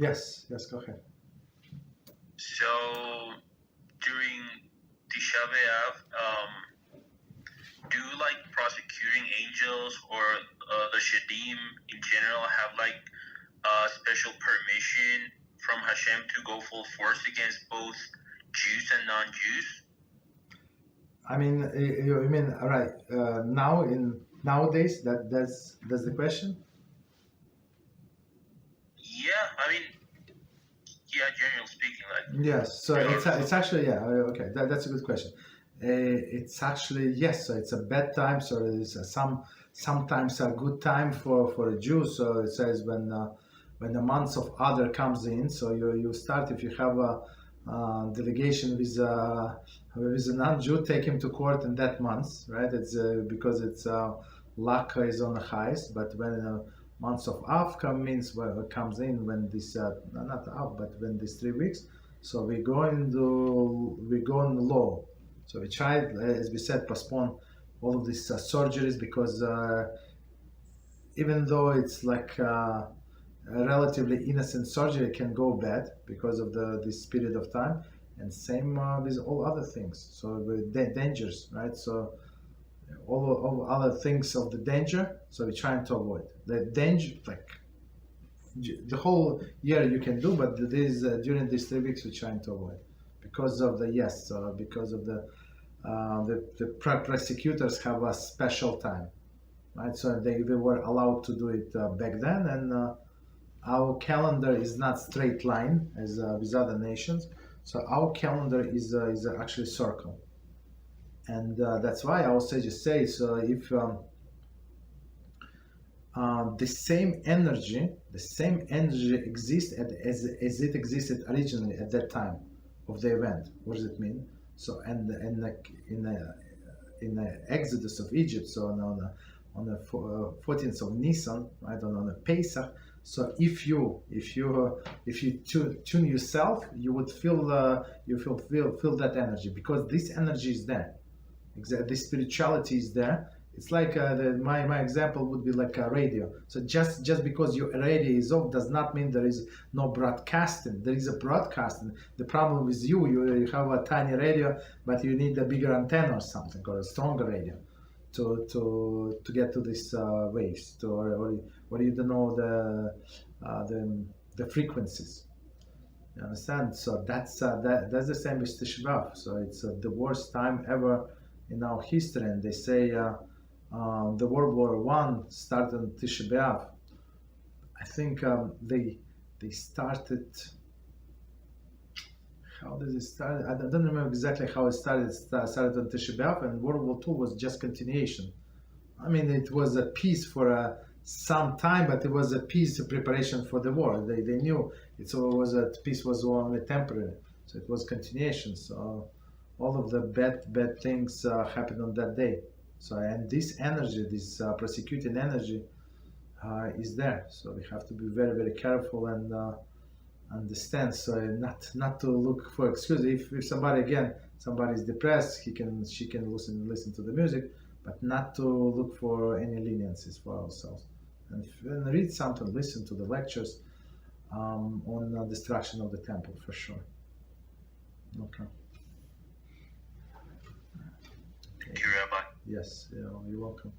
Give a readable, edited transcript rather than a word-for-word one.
Yes, go ahead. So during Tisha B'Av, do like prosecuting angels or the Shadim in general have like special permission from Hashem to go full force against both Jews and non-Jews? I mean, you mean right nowadays? That's the question. Yeah, I mean, yeah, generally speaking, like. Yes, so it's actually okay. That's a good question. It's actually yes. So it's a bad time. So it's sometimes a good time for a Jew. So it says when the month of Adar comes in. So you start if you have a delegation with a non-Jew, take him to court in that month, right? It's because it's luck is on the highest. But when months of Av comes in when this not Av but when these 3 weeks, so we go on low. So we tried, as we said, postpone all of these surgeries because even though it's like a relatively innocent surgery, it can go bad because of this period of time, and same with all other things. So with dangers, right? So all other things of the danger, so we're trying to avoid the danger, like the whole year you can do, but during these 3 weeks we're trying to avoid because of because of the prosecutors have a special time, right? So they were allowed to do it back then, and our calendar is not straight line as with other nations, so our calendar is actually circle. And that's why our sages say, so if the same energy exists as it existed originally at that time of the event. What does it mean? So and in the Exodus of Egypt, so on the 14th of Nisan, right, on the Pesach. So if you tune yourself, you would feel that energy, because this energy is there. Exactly, this spirituality is there. It's like my example would be like a radio. So just because your radio is off does not mean there is no broadcasting. There is a broadcasting. The problem is you have a tiny radio, but you need a bigger antenna or something, or a stronger radio to get to these waves, or you don't know the frequencies. You understand? So that's the same with Tisha B'Av. So it's the worst time ever in our history, and they say the World War I started on Tisha B'Av. I think they started. How does it start? I don't remember exactly how it started. It started on Tisha B'Av, and World War II was just continuation. I mean, it was a peace for some time, but it was a peace preparation for the war. They knew peace was only temporary, so it was continuation. So all of the bad things happened on that day. So, and this energy, this prosecuting energy, is there. So we have to be very, very careful and understand. So not to look for excuses. If somebody is depressed, she can listen to the music, but not to look for any leniencies for ourselves. And read something, listen to the lectures on destruction of the temple for sure. Okay. Thank you, Rabbi. Yes, you're welcome.